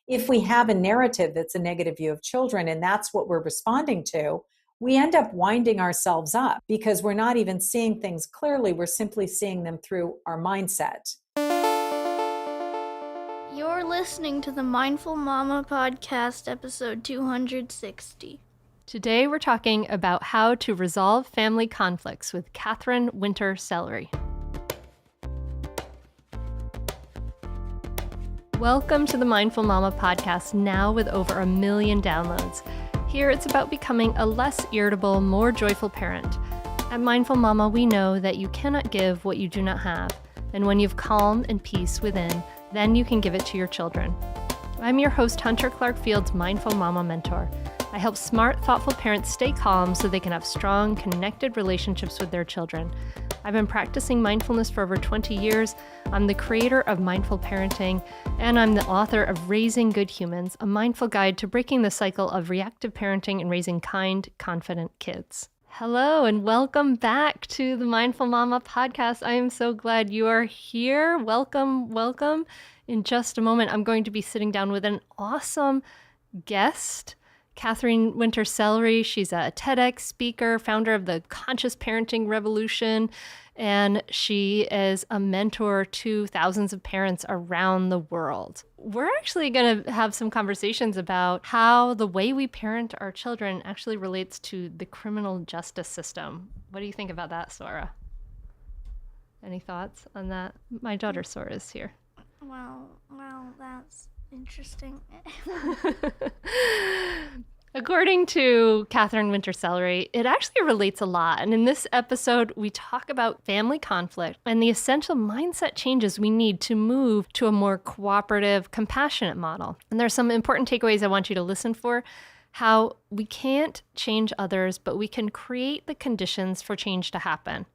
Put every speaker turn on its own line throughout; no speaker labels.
if we have a narrative that's a negative view of children and that's what we're responding to, we end up winding ourselves up because we're not even seeing things clearly. We're simply seeing them through our mindset.
You're listening to the Mindful Mama Podcast, episode 260.
Today we're talking about how to resolve family conflicts with Katherine Sellery. Welcome to the Mindful Mama Podcast, now with over 1 million downloads. Here it's about becoming a less irritable, more joyful parent. At Mindful Mama, we know that you cannot give what you do not have, and when you've calm and peace within, then you can give it to your children. I'm your host, Hunter Clarke-Fields, Mindful Mama Mentor. I help smart, thoughtful parents stay calm so they can have strong, connected relationships with their children. I've been practicing mindfulness for over 20 years. I'm the creator of Mindful Parenting, and I'm the author of Raising Good Humans, a mindful guide to breaking the cycle of reactive parenting and raising kind, confident kids. Hello, and welcome back to the Mindful Mama Podcast. I am so glad you are here. Welcome, welcome. In just a moment, I'm going to be sitting down with an awesome guest, Katherine Sellery. She's a TEDx speaker, founder of the Conscious Parenting Revolution, and she is a mentor to thousands of parents around the world. We're actually going to have some conversations about how the way we parent our children actually relates to the criminal justice system. What do you think about that, Sora? Any thoughts on that? My daughter Sora is here.
Wow, that's interesting.
According to Katherine Sellery, it actually relates a lot. And in this episode, we talk about family conflict and the essential mindset changes we need to move to a more cooperative, compassionate model. And there's some important takeaways I want you to listen for. How we can't change others, but we can create the conditions for change to happen.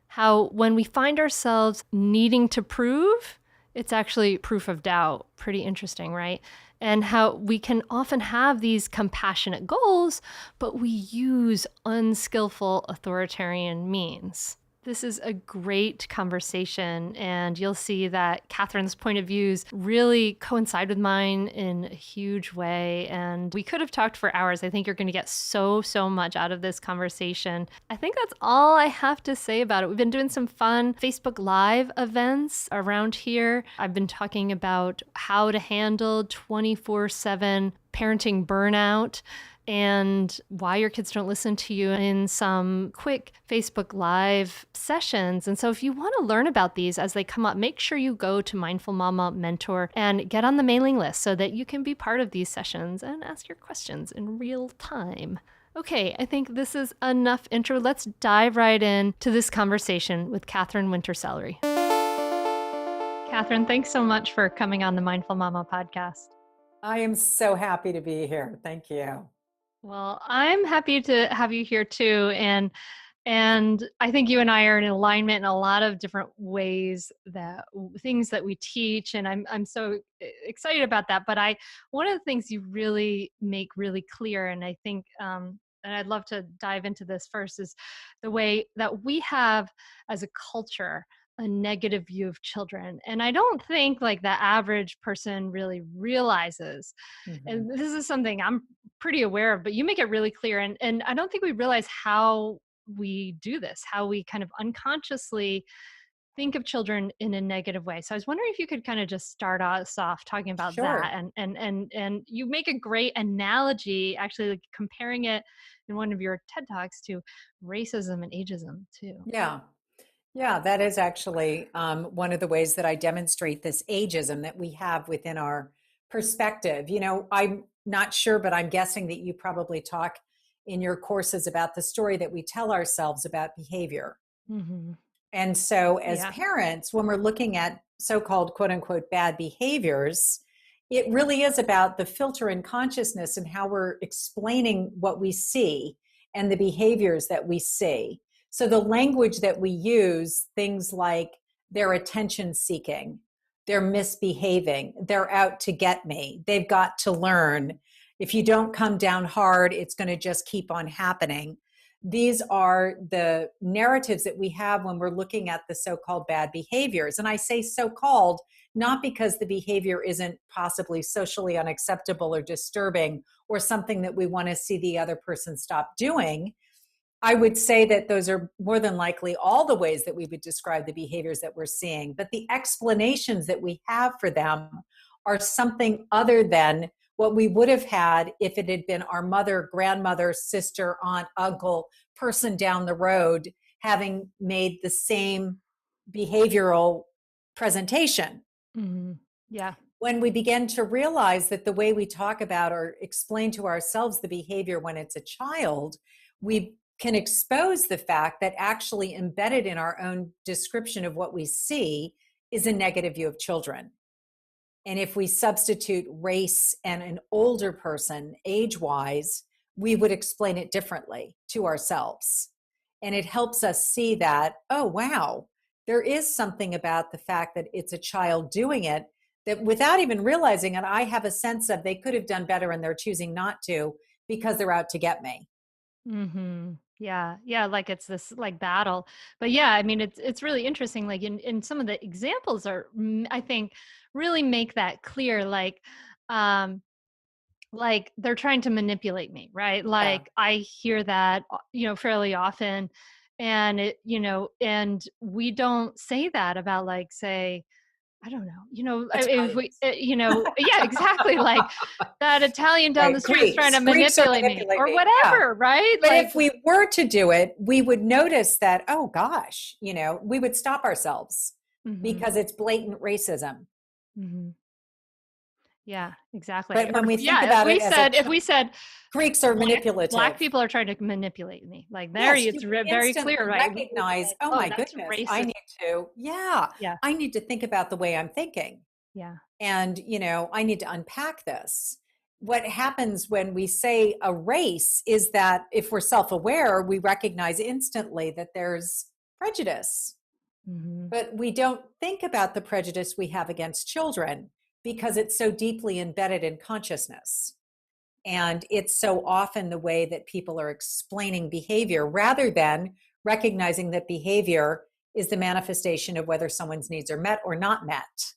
How when we find ourselves needing to prove, it's actually proof of doubt. Pretty interesting, right? And how we can often have these compassionate goals, but we use unskillful authoritarian means. This is a great conversation, and you'll see that Katherine's point of views really coincide with mine in a huge way, and we could have talked for hours. I think you're going to get so much out of this conversation. I think that's all I have to say about it. We've been doing some fun Facebook Live events around here. I've been talking about how to handle 24/7 parenting burnout and why your kids don't listen to you in some quick Facebook Live sessions. And so if you want to learn about these as they come up, make sure you go to Mindful Mama Mentor and get on the mailing list so that you can be part of these sessions and ask your questions in real time. Okay, I think this is enough intro. Let's dive right in to this conversation with Katherine Sellery. Katherine, thanks so much for coming on the Mindful Mama podcast.
I am so happy to be here. Thank you.
Well, I'm happy to have you here too. And I think you and I are in alignment in a lot of different ways, that things that we teach. And I'm so excited about that. But one of the things you really make really clear, and I think, and I'd love to dive into this first, is the way that we have as a culture a negative view of children. And I don't think like the average person really realizes.
Mm-hmm.
And this is something I'm pretty aware of, but you make it really clear. And I don't think we realize how we do this, how we kind of unconsciously think of children in a negative way. So I was wondering if you could kind of just start us off talking about
Sure.
that. And you make a great analogy, actually, like comparing it in one of your TED Talks to racism and ageism too.
Yeah, that is actually one of the ways that I demonstrate this ageism that we have within our perspective. You know, I'm not sure, but I'm guessing that you probably talk in your courses about the story that we tell ourselves about behavior.
Mm-hmm.
And so as parents, when we're looking at so-called quote unquote bad behaviors, it really is about the filter in consciousness and how we're explaining what we see and the behaviors that we see. So the language that we use, things like they're attention seeking, they're misbehaving, they're out to get me, they've got to learn. If you don't come down hard, it's going to just keep on happening. These are the narratives that we have when we're looking at the so-called bad behaviors. And I say so-called not because the behavior isn't possibly socially unacceptable or disturbing or something that we want to see the other person stop doing. I would say that those are more than likely all the ways that we would describe the behaviors that we're seeing, but the explanations that we have for them are something other than what we would have had if it had been our mother, grandmother, sister, aunt, uncle, person down the road having made the same behavioral presentation.
Mm-hmm. Yeah.
When we begin to realize that the way we talk about or explain to ourselves the behavior when it's a child, we can expose the fact that actually embedded in our own description of what we see is a negative view of children. And if we substitute race and an older person age-wise, we would explain it differently to ourselves. And it helps us see that, oh, wow, there is something about the fact that it's a child doing it that without even realizing it, I have a sense of they could have done better and they're choosing not to because they're out to get me.
Mm-hmm. Yeah. Yeah. Like it's this like battle, but yeah, I mean, it's really interesting. Like in some of the examples are, I think really make that clear. Like they're trying to manipulate me, right? Like
Yeah.
I hear that, fairly often, and and we don't say that about like, say, I don't know, if we,
Italians.
yeah, exactly. Like that Italian down the
Right.
street is trying to
Greeks are
manipulate me or
manipulating me. Yeah.
whatever, right?
But
Like,
if we were to do it, we would notice that, oh gosh, we would stop ourselves
mm-hmm,
because it's blatant racism.
mm-hmm. Yeah, exactly.
But when
Or
we think
yeah,
about it as
if we said
Greeks are
black
manipulative.
people are trying to manipulate me, like there
Yes,
it's
you would
very clear,
instantly
right? We would
recognize,
say,
oh
oh,
my
that's
goodness,
racist. Yeah,
I need to think about the way I'm thinking.
yeah.
And, I need to unpack this. What happens when we say a race is that if we're self-aware, we recognize instantly that there's prejudice.
Mm-hmm.
But we don't think about the prejudice we have against children because it's so deeply embedded in consciousness. And it's so often the way that people are explaining behavior rather than recognizing that behavior is the manifestation of whether someone's needs are met or not met.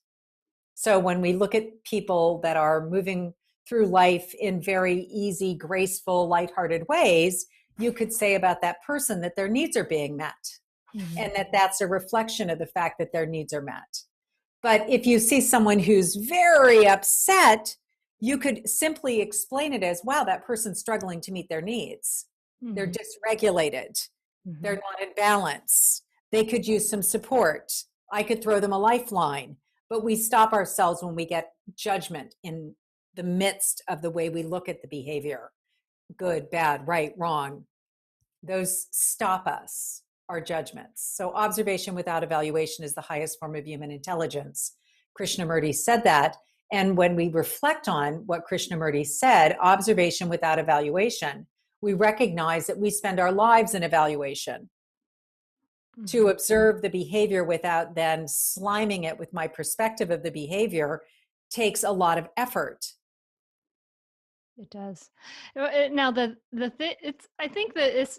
So when we look at people that are moving through life in very easy, graceful, lighthearted ways, you could say about that person that their needs are being met. Mm-hmm. And that that's a reflection of the fact that their needs are met. But if you see someone who's very upset, you could simply explain it as, wow, that person's struggling to meet their needs. Mm-hmm. They're dysregulated. Mm-hmm. They're not in balance. They could use some support. I could throw them a lifeline. But we stop ourselves when we get judgment in the midst of the way we look at the behavior. Good, bad, right, wrong. Those stop us. Our judgments. So observation without evaluation is the highest form of human intelligence. Krishnamurti said that. And when we reflect on what Krishnamurti said, observation without evaluation, we recognize that we spend our lives in evaluation. Mm-hmm. To observe the behavior without then sliming it with my perspective of the behavior takes a lot of effort.
It does. Now I think that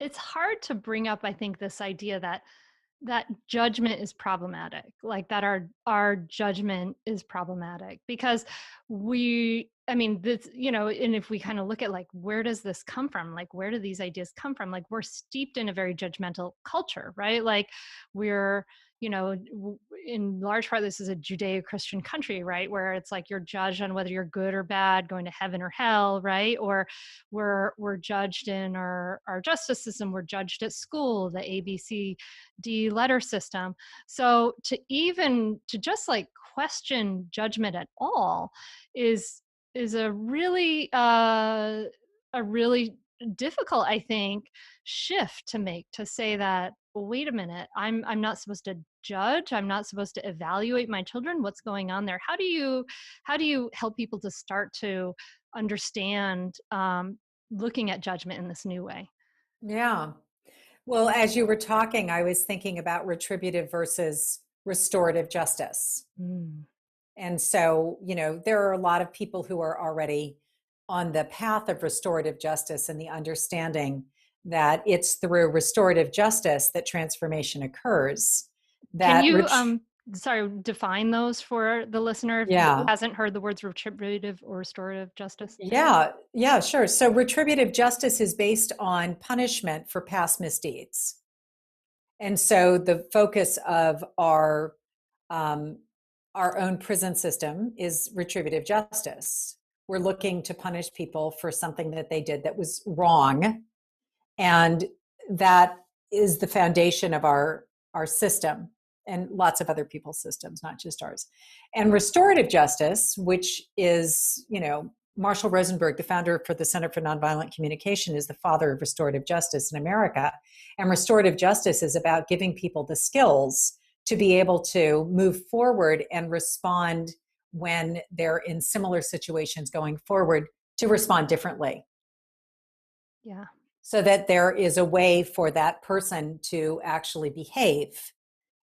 it's hard to bring up, I think, this idea that judgment is problematic, like that our judgment is problematic because this, and if we kind of look at like, where does this come from? Like, where do these ideas come from? Like, we're steeped in a very judgmental culture, right? Like we're, in large part, this is a Judeo-Christian country, right? Where it's like you're judged on whether you're good or bad, going to heaven or hell, right? Or we're judged in our justice system. We're judged at school, the ABCD letter system. So to just like question judgment at all is a really difficult, I think, shift to make, to say that, well, wait a minute, I'm not supposed to judge, I'm not supposed to evaluate my children. What's going on there? How do you help people to start to understand looking at judgment in this new way?
Yeah. Well, as you were talking, I was thinking about retributive versus restorative justice. Mm. And so, there are a lot of people who are already on the path of restorative justice and the understanding that it's through restorative justice that transformation occurs. That
can Sorry, define those for the listener who hasn't heard the words retributive or restorative justice.
Yeah, sure. So retributive justice is based on punishment for past misdeeds. And so the focus of our own prison system is retributive justice. We're looking to punish people for something that they did that was wrong. And that is the foundation of our system and lots of other people's systems, not just ours. And restorative justice, which is, Marshall Rosenberg, the founder for the Center for Nonviolent Communication, is the father of restorative justice in America. And restorative justice is about giving people the skills to be able to move forward and respond when they're in similar situations going forward, to respond differently.
Yeah.
So that there is a way for that person to actually behave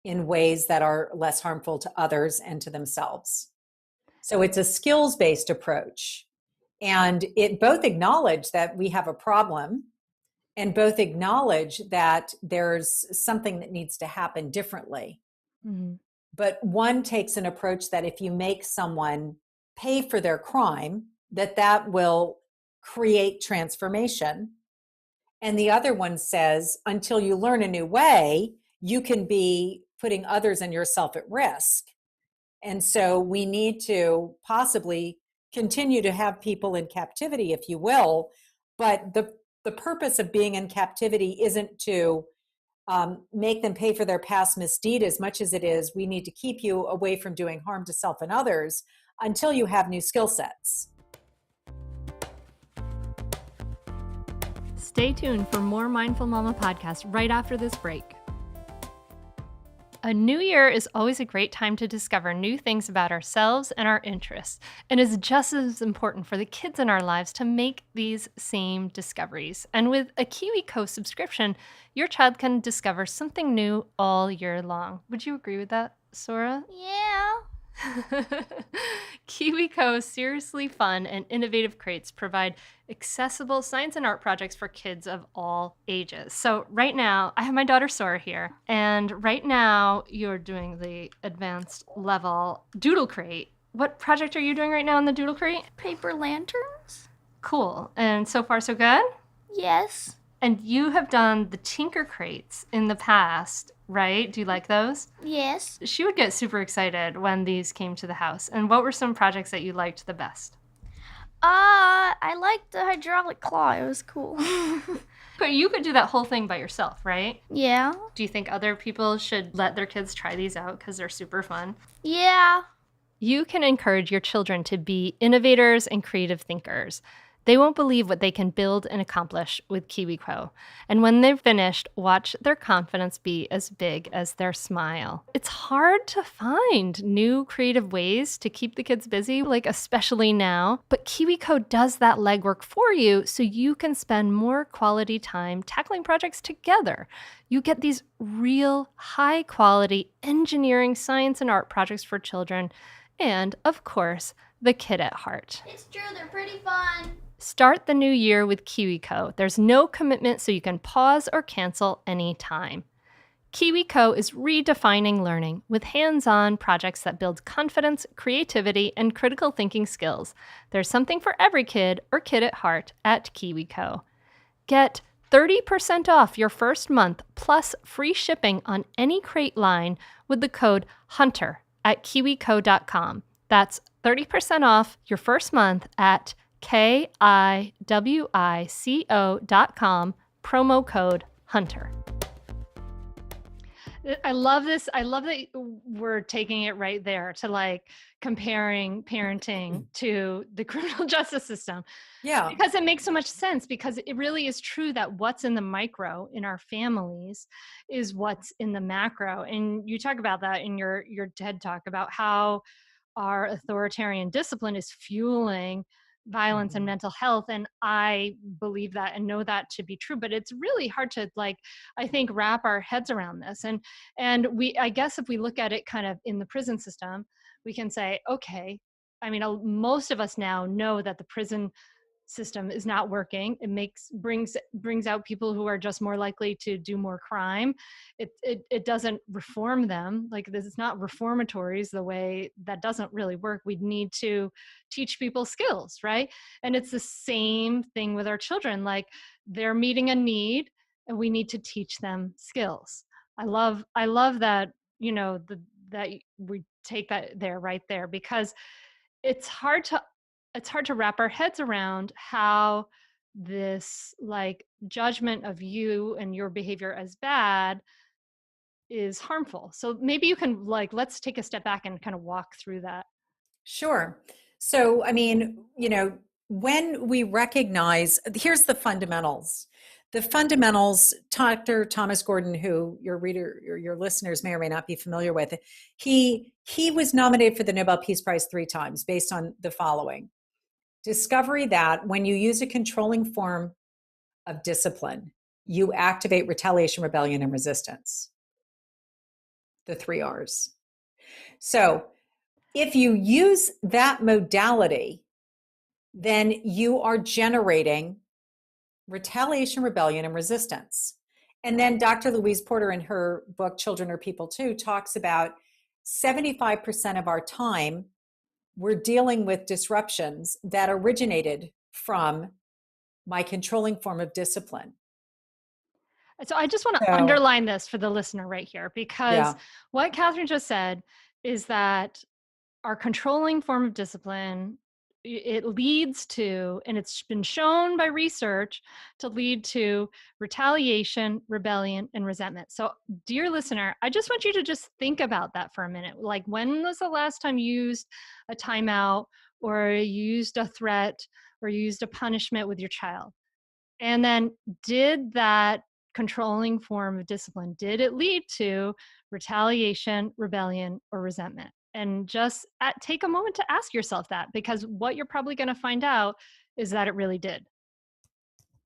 in ways that are less harmful to others and to themselves. So it's a skills-based approach. And it both acknowledge that we have a problem and both acknowledge that there's something that needs to happen differently.
Mm-hmm.
But one takes an approach that if you make someone pay for their crime, that will create transformation. And the other one says, until you learn a new way, you can be putting others and yourself at risk. And so we need to possibly continue to have people in captivity, if you will. But the purpose of being in captivity isn't to make them pay for their past misdeed as much as it is, we need to keep you away from doing harm to self and others until you have new skill sets.
Stay tuned for more Mindful Mama podcast right after this break. A new year is always a great time to discover new things about ourselves and our interests, and is just as important for the kids in our lives to make these same discoveries. And with a KiwiCo subscription, your child can discover something new all year long. Would you agree with that, Sora?
Yeah.
KiwiCo's seriously fun and innovative crates provide accessible science and art projects for kids of all ages. So right now, I have my daughter Sora here, and right now you're doing the advanced level doodle crate. What project are you doing right now in the doodle crate?
Paper lanterns?
Cool. And so far so good?
Yes.
And you have done the Tinker crates in the past, right? Do you like those?
Yes.
She would get super excited when these came to the house. And what were some projects that you liked the best?
I liked the hydraulic claw. It was cool.
But you could do that whole thing by yourself, right?
Yeah.
Do you think other people should let their kids try these out because they're super fun?
Yeah.
You can encourage your children to be innovators and creative thinkers. They won't believe what they can build and accomplish with KiwiCo. And when they're finished, watch their confidence be as big as their smile. It's hard to find new creative ways to keep the kids busy, like especially now. But KiwiCo does that legwork for you so you can spend more quality time tackling projects together. You get these real high quality engineering, science, and art projects for children. And, of course, the kid at heart.
It's true, they're pretty fun.
Start the new year with KiwiCo. There's no commitment, so you can pause or cancel anytime. KiwiCo is redefining learning with hands-on projects that build confidence, creativity, and critical thinking skills. There's something for every kid or kid at heart at KiwiCo. Get 30% off your first month plus free shipping on any crate line with the code HUNTER at kiwico.com. That's 30% off your first month at KIWICO.com, promo code HUNTER. I love this. I love that we're taking it right there to like comparing parenting to the criminal justice system.
Yeah.
Because it makes so much sense, because it really is true that what's in the micro in our families is what's in the macro. And you talk about that in your TED Talk about how our authoritarian discipline is fueling violence and mental health. And I believe that and know that to be true, but it's really hard to I think wrap our heads around this. And I guess if we look at it kind of in the prison system, we can say, okay, I mean, most of us now know that the prison system is not working. It brings out people who are just more likely to do more crime. It doesn't reform them. Like, this is not reformatories the way. That doesn't really work. We need to teach people skills, right? And it's the same thing with our children. Like, they're meeting a need and we need to teach them skills. I love that, that we take that there, right there, because it's hard to wrap our heads around how this, like, judgment of you and your behavior as bad is harmful. So maybe you can, like, let's take a step back and kind of walk through that.
Sure. So, I mean, when we recognize, here's the fundamentals. The fundamentals, Dr. Thomas Gordon, who your reader or your listeners may or may not be familiar with, he was nominated for the Nobel Peace Prize 3 times based on the following. Discovery that when you use a controlling form of discipline, you activate retaliation, rebellion, and resistance. The 3 R's. So if you use that modality, then you are generating retaliation, rebellion, and resistance. And then Dr. Louise Porter, in her book, Children Are People Too, talks about 75% of our time we're dealing with disruptions that originated from my controlling form of discipline.
So I just want to underline this for the listener right here, because what Katherine just said is that our controlling form of discipline, it leads to, and it's been shown by research to lead to retaliation, rebellion, and resentment. So, dear listener, I just want you to just think about that for a minute. Like, when was the last time you used a timeout, or you used a threat, or you used a punishment with your child? And then, did that controlling form of discipline, did it lead to retaliation, rebellion, or resentment? And just take a moment to ask yourself that, because what you're probably going to find out is that it really did.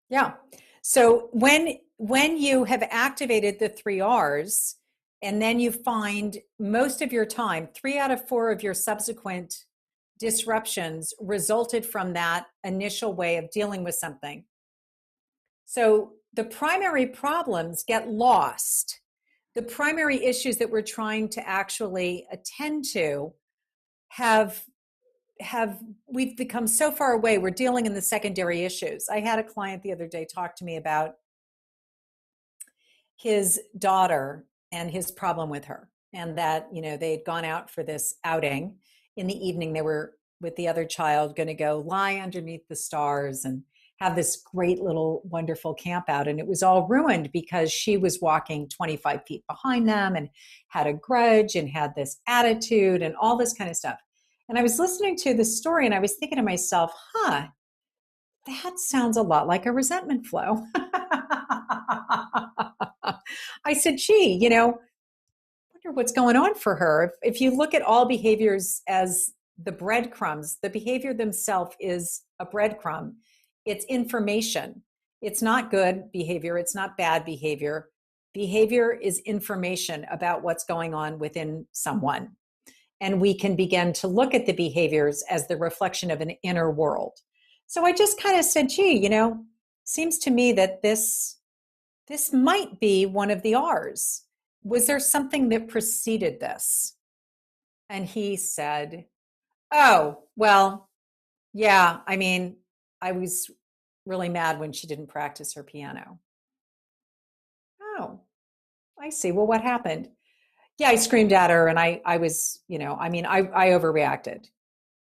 Yeah. So when you have activated the 3 R's, and then you find most of your time, 3 out of 4 of your subsequent disruptions resulted from that initial way of dealing with something. So the primary problems get lost. The primary issues that we're trying to actually attend to we've become so far away. We're dealing in the secondary issues. I had a client the other day talk to me about his daughter and his problem with her, and that, they had gone out for this outing. In the evening, they were with the other child going to go lie underneath the stars and have this great little wonderful camp out. And it was all ruined because she was walking 25 feet behind them and had a grudge and had this attitude and all this kind of stuff. And I was listening to this story and I was thinking to myself, that sounds a lot like a resentment flow. I said, gee, wonder what's going on for her. If you look at all behaviors as the breadcrumbs, the behavior themselves is a breadcrumb. It's information. It's not good behavior. It's not bad behavior. Behavior is information about what's going on within someone. And we can begin to look at the behaviors as the reflection of an inner world. So I just kind of said, gee, seems to me that this might be one of the R's. Was there something that preceded this? And he said, oh, well, yeah, I was really mad when she didn't practice her piano. Oh, I see. Well, what happened? Yeah, I screamed at her and I was, I overreacted.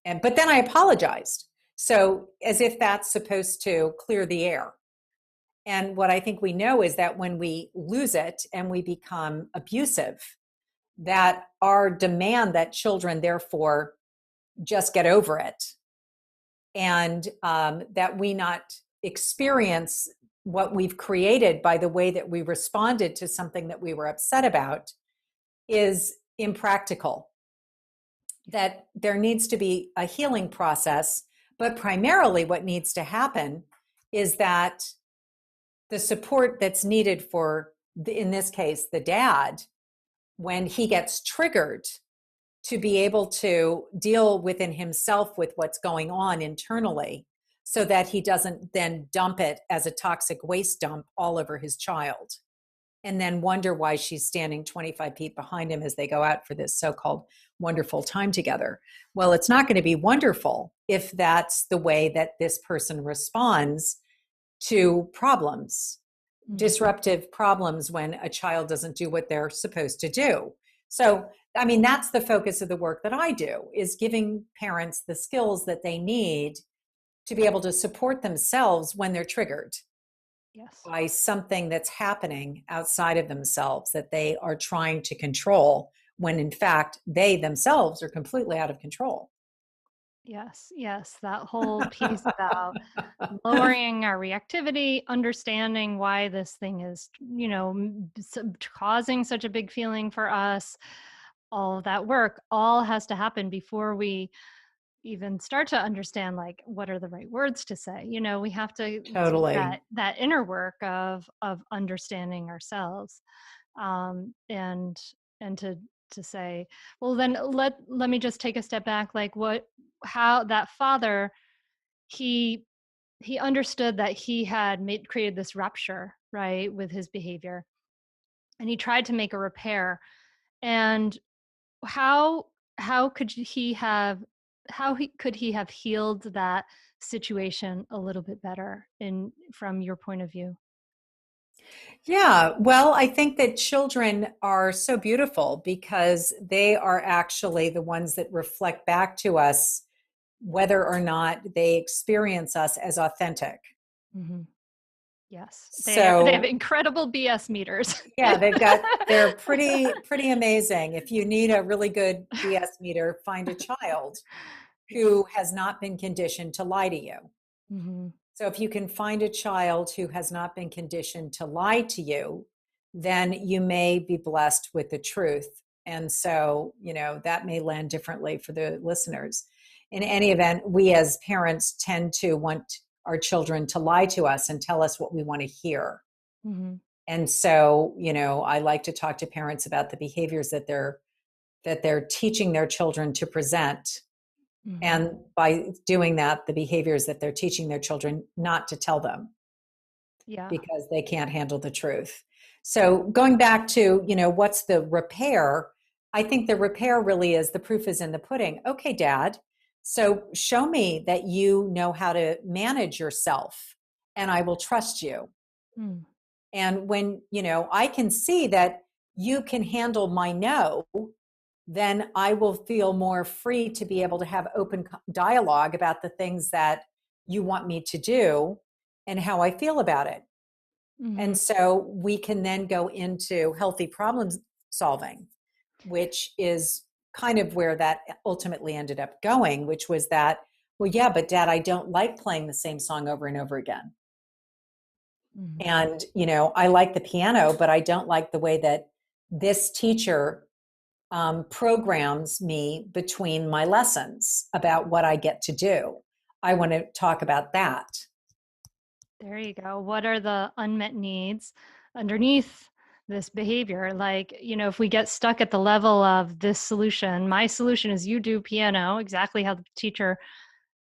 But then I apologized. So as if that's supposed to clear the air. And what I think we know is that when we lose it and we become abusive, that our demand that children therefore just get over it, and that we not experience what we've created by the way that we responded to something that we were upset about, is impractical. That there needs to be a healing process, but primarily what needs to happen is that the support that's needed for, in this case, the dad, when he gets triggered, to be able to deal within himself with what's going on internally, so that he doesn't then dump it as a toxic waste dump all over his child and then wonder why she's standing 25 feet behind him as they go out for this so-called wonderful time together. Well, it's not going to be wonderful if that's the way that this person responds to problems, disruptive problems when a child doesn't do what they're supposed to do. So, I mean, that's the focus of the work that I do, is giving parents the skills that they need to be able to support themselves when they're triggered by something that's happening outside of themselves that they are trying to control, when in fact they themselves are completely out of control.
Yes, that whole piece about lowering our reactivity, understanding why this thing is, causing such a big feeling for us. All of that work all has to happen before we even start to understand, like, what are the right words to say. We have to do that inner work of understanding ourselves, and to say, well, then let me just take a step back. Like, how that father, he understood that he had created this rupture, right, with his behavior, and he tried to make a repair. And how could he have healed that situation a little bit better from your point of view?
Yeah, well, I think that children are so beautiful because they are actually the ones that reflect back to us whether or not they experience us as authentic.
Mm-hmm. Yes, they have incredible BS meters.
Yeah, they're pretty amazing. If you need a really good BS meter, find a child who has not been conditioned to lie to you.
Mm-hmm.
So if you can find a child who has not been conditioned to lie to you, then you may be blessed with the truth. And so, that may land differently for the listeners. In any event, we as parents tend to want our children to lie to us and tell us what we want to hear.
Mm-hmm.
And so, I like to talk to parents about the behaviors that they're teaching their children to present. Mm-hmm. And by doing that, the behaviors that they're teaching their children not to tell them. Yeah. Because they can't handle the truth. So going back to, what's the repair? I think the repair really is the proof is in the pudding. Okay, Dad. So show me that you know how to manage yourself and I will trust you. Mm. And when, I can see that you can handle my no, then I will feel more free to be able to have open dialogue about the things that you want me to do and how I feel about it. Mm-hmm. And so we can then go into healthy problem solving, which is kind of where that ultimately ended up going, which was that, well, yeah, but Dad, I don't like playing the same song over and over again. Mm-hmm. And, I like the piano, but I don't like the way that this teacher programs me between my lessons about what I get to do. I want to talk about that.
There you go. What are the unmet needs underneath this behavior? Like, if we get stuck at the level of this solution, my solution is you do piano exactly how the teacher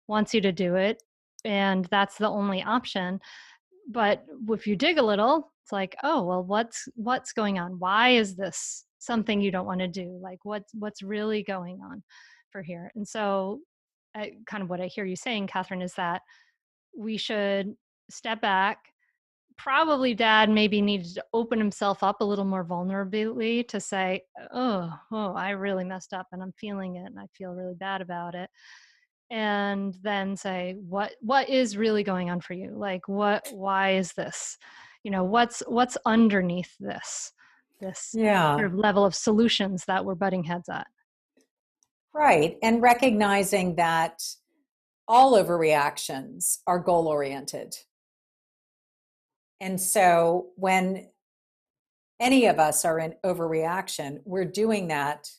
wants you to do it, and that's the only option. But if you dig a little, it's like, oh, well, what's going on? Why is this something you don't want to do? Like, what's really going on for here? And so kind of what I hear you saying, Katherine, is that we should step back. Probably Dad maybe needed to open himself up a little more vulnerably to say, oh, I really messed up and I'm feeling it and I feel really bad about it. And then say, what is really going on for you? Like, why is this? What's underneath this sort of level of solutions that we're butting heads at?
Right. And recognizing that all overreactions are goal oriented. And so when any of us are in overreaction, we're doing that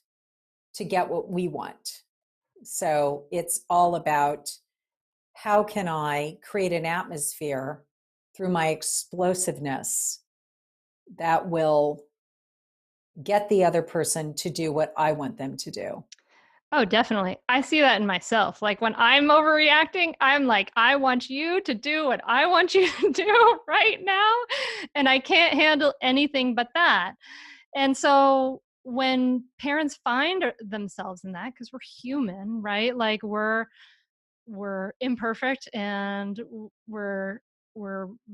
to get what we want. So it's all about how can I create an atmosphere through my explosiveness that will get the other person to do what I want them to do.
Oh, definitely. I see that in myself. Like when I'm overreacting, I'm like, I want you to do what I want you to do right now. And I can't handle anything but that. And so when parents find themselves in that, because we're human, right? Like we're imperfect and we're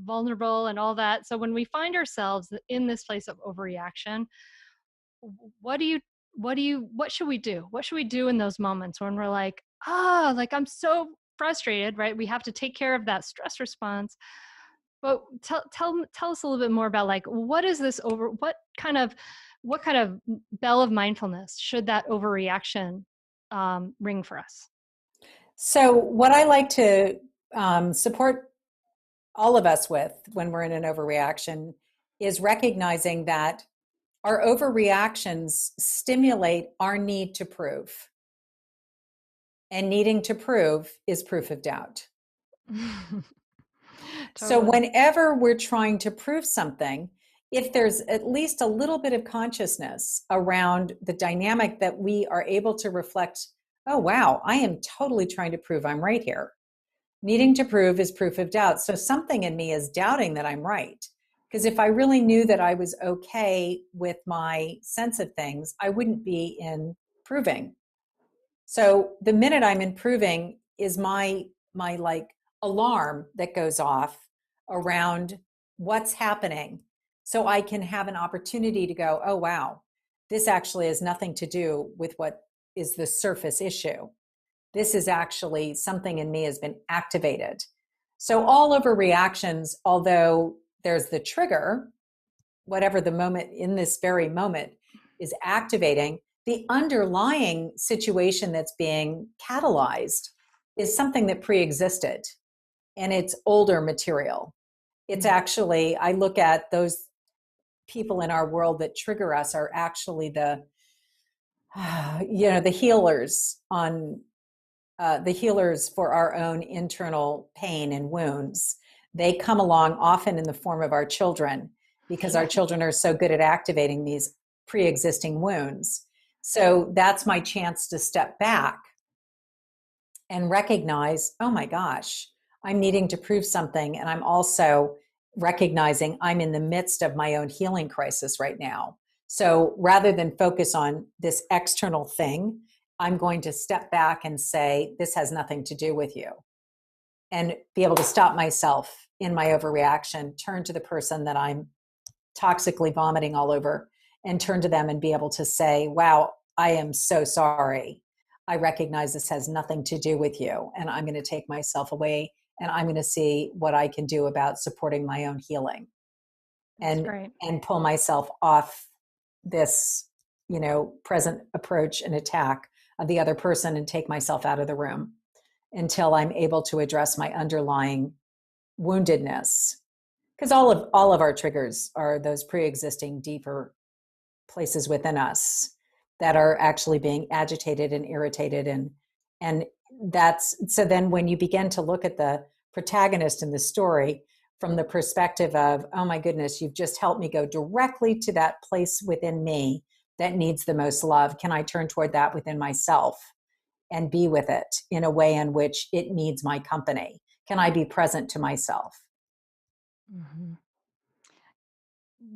vulnerable and all that. So when we find ourselves in this place of overreaction, what do you what should we do? What should we do in those moments when we're like, like I'm so frustrated, right? We have to take care of that stress response. But tell us a little bit more about like what is this over what kind of bell of mindfulness should that overreaction ring for us?
So, what I like to support all of us with when we're in an overreaction is recognizing that our overreactions stimulate our need to prove. And needing to prove is proof of doubt. So,
Totally.
whenever we're trying to prove something, if there's at least a little bit of consciousness around the dynamic that we are able to reflect, oh, wow, I am totally trying to prove I'm right here. Needing to prove is proof of doubt. So something in me is doubting that I'm right. Because if I really knew that I was okay with my sense of things, I wouldn't be in proving. So the minute I'm improving is my like alarm that goes off around what's happening. So I can have an opportunity to go, oh wow, this actually has nothing to do with what is the surface issue. This is actually something in me has been activated. So all overreactions, although there's the trigger, whatever the moment in this very moment is activating, the underlying situation that's being catalyzed is something that pre-existed and it's older material. It's actually, I look at those people in our world that trigger us are actually the the healers on the healers for our own internal pain and wounds. They come along often in the form of our children because our children are so good at activating these pre-existing wounds. So that's my chance to step back and recognize, oh my gosh, I'm needing to prove something. And I'm also recognizing I'm in the midst of my own healing crisis right now. So rather than focus on this external thing, I'm going to step back and say, this has nothing to do with you. And be able to stop myself in my overreaction, turn to the person that I'm toxically vomiting all over, and turn to them and be able to say, wow, I am so sorry. I recognize this has nothing to do with you. And I'm going to take myself away and I'm going to see what I can do about supporting my own healing and pull myself off this, present approach and attack of the other person and take myself out of the room until I'm able to address my underlying woundedness. Because all of our triggers are those pre-existing deeper places within us that are actually being agitated and irritated and that's so then when you begin to look at the protagonist in the story from the perspective of, oh my goodness, you've just helped me go directly to that place within me that needs the most love. Can I turn toward that within myself and be with it in a way in which it needs my company? Can I be present to myself?
Mm-hmm.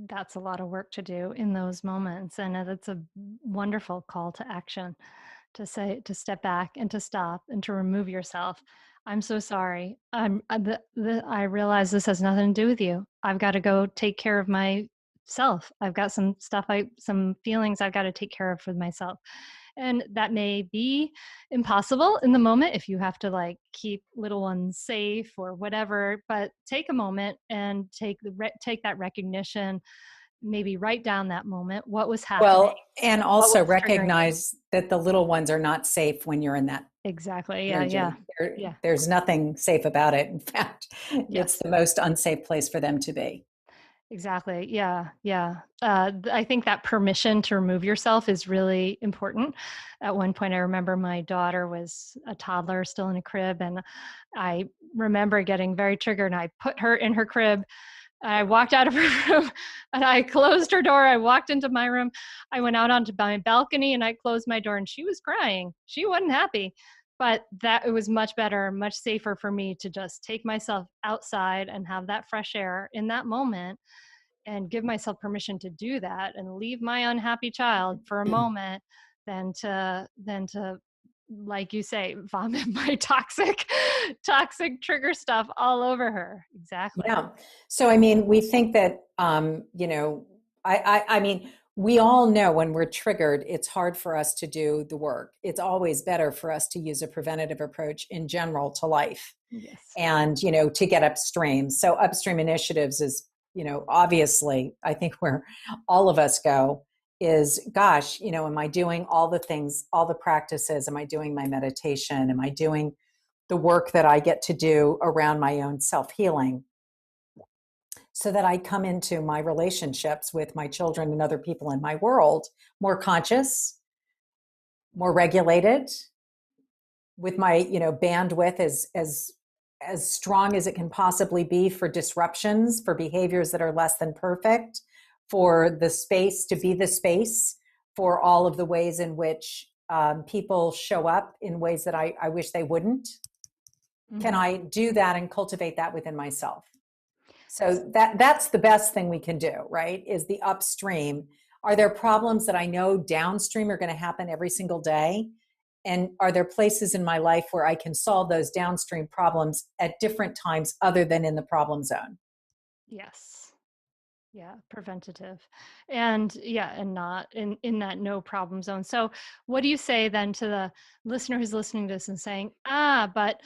That's a lot of work to do in those moments. And it's a wonderful call to action to say, to step back and to stop and to remove yourself. I'm so sorry. I realize this has nothing to do with you. I've got to go take care of myself. I've got some some feelings I've got to take care of for myself. And that may be impossible in the moment if you have to like keep little ones safe or whatever, but take a moment and take that recognition, maybe write down that moment, what was happening.
Well, and also recognize that the little ones are not safe when you're in that.
Exactly.
Energy.
Yeah.
There's nothing safe about it. In fact, it's the most unsafe place for them to be.
Exactly. Yeah. I think that permission to remove yourself is really important. At one point, I remember my daughter was a toddler still in a crib, and I remember getting very triggered, and I put her in her crib, I walked out of her room and I closed her door. I walked into my room. I went out onto my balcony and I closed my door, and she was crying. She wasn't happy, but that it was much better, much safer for me to just take myself outside and have that fresh air in that moment and give myself permission to do that and leave my unhappy child for a moment than to like you say, vomit my toxic trigger stuff all over her. Exactly.
Yeah. So, I mean, we think that, I mean, we all know when we're triggered, it's hard for us to do the work. It's always better for us to use a preventative approach in general to life.
Yes.
And, to get upstream. So upstream initiatives is, obviously, I think where all of us go is, gosh, am I doing all the things, all the practices? Am I doing my meditation? Am I doing the work that I get to do around my own self-healing, so that I come into my relationships with my children and other people in my world more conscious, more regulated, with my bandwidth as strong as it can possibly be for disruptions, for behaviors that are less than perfect, for the space to be the space for all of the ways in which people show up in ways that I wish they wouldn't. Mm-hmm. Can I do that and cultivate that within myself? So that's the best thing we can do, right? Is the upstream. Are there problems that I know downstream are going to happen every single day? And are there places in my life where I can solve those downstream problems at different times other than in the problem zone?
Yes. Yeah, preventative. And not in that no problem zone. So what do you say then to the listener who's listening to this and saying, but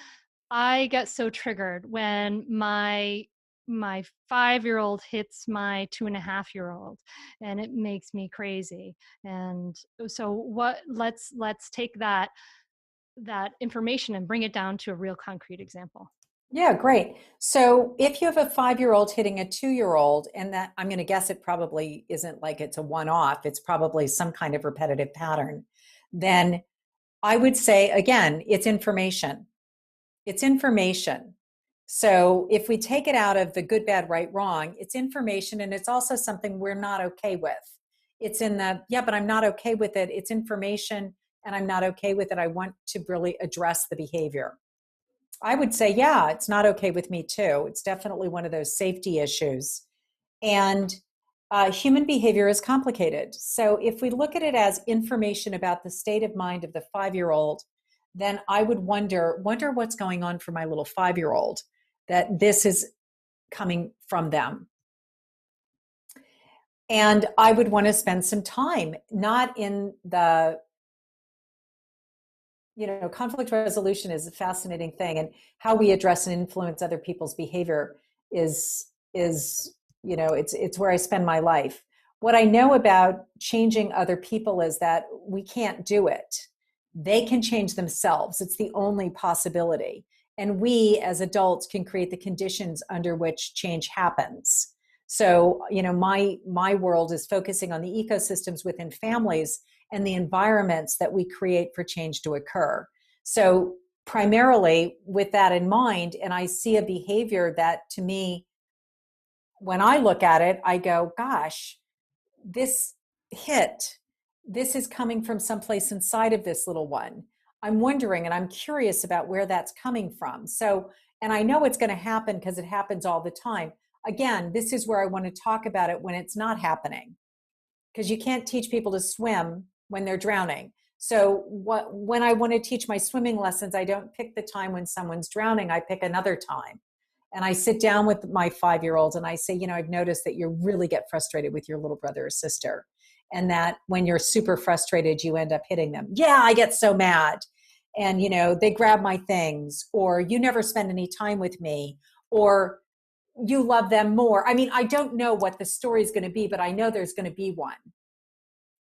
I get so triggered when my 5-year-old hits my 2.5-year-old and it makes me crazy. And so let's take that information and bring it down to a real concrete example.
Yeah, great. So if you have a 5-year-old hitting a 2-year-old, and that, I'm going to guess it probably isn't like it's a one-off, it's probably some kind of repetitive pattern, then I would say, again, it's information. It's information. So if we take it out of the good, bad, right, wrong, it's information, and it's also something we're not okay with. It's in the, but I'm not okay with it. It's information and I'm not okay with it. I want to really address the behavior. I would say, it's not okay with me too. It's definitely one of those safety issues. And human behavior is complicated. So if we look at it as information about the state of mind of the 5-year-old, then I would wonder what's going on for my little 5-year-old, that this is coming from them. And I would want to spend some time, not in the, conflict resolution is a fascinating thing, and how we address and influence other people's behavior is it's where I spend my life. What I know about changing other people is that we can't do it. They can change themselves. It's the only possibility. And we as adults can create the conditions under which change happens. So, my world is focusing on the ecosystems within families and the environments that we create for change to occur. So primarily with that in mind, and I see a behavior that, to me, when I look at it, I go, gosh, this is coming from someplace inside of this little one. I'm wondering, and I'm curious about where that's coming from. So, and I know it's going to happen because it happens all the time. Again, this is where I want to talk about it when it's not happening, because you can't teach people to swim when they're drowning. So when I want to teach my swimming lessons, I don't pick the time when someone's drowning. I pick another time. And I sit down with my 5-year-old and I say, I've noticed that you really get frustrated with your little brother or sister. And that when you're super frustrated, you end up hitting them. Yeah, I get so mad. And, they grab my things, or you never spend any time with me, or you love them more. I mean, I don't know what the story is going to be, but I know there's going to be one.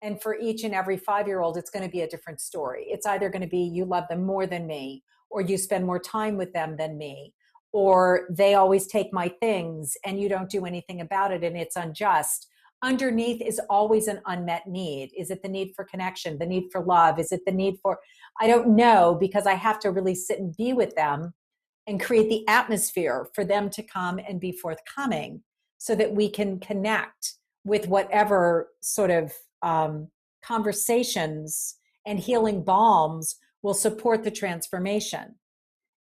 And for each and every 5-year-old, it's going to be a different story. It's either going to be you love them more than me, or you spend more time with them than me, or they always take my things and you don't do anything about it and it's unjust. Underneath is always an unmet need. Is it the need for connection, the need for love? Is it the need for, I don't know, because I have to really sit and be with them and create the atmosphere for them to come and be forthcoming. so that we can connect with whatever sort of conversations and healing balms will support the transformation.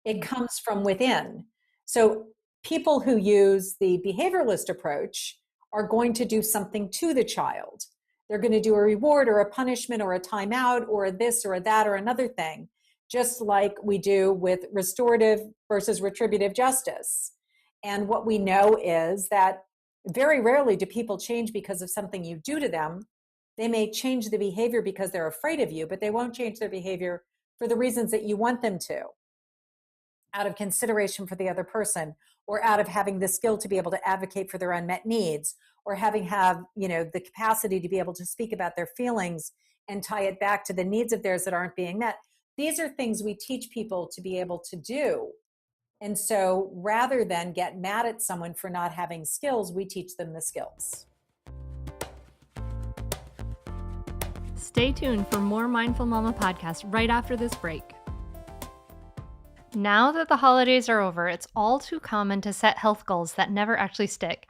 It comes from within. So people who use the behavioralist approach are going to do something to the child. They're going to do a reward or a punishment or a timeout or a this or a that or another thing, just like we do with restorative versus retributive justice. And what we know is that very rarely do people change because of something you do to them. They may change the behavior because they're afraid of you, but they won't change their behavior for the reasons that you want them to, out of consideration for the other person, or out of having the skill to be able to advocate for their unmet needs, or have the capacity to be able to speak about their feelings and tie it back to the needs of theirs that aren't being met. These are things we teach people to be able to do. And so rather than get mad at someone for not having skills, we teach them the skills.
Stay tuned for more Mindful Mama podcast right after this break. Now that the holidays are over, it's all too common to set health goals that never actually stick.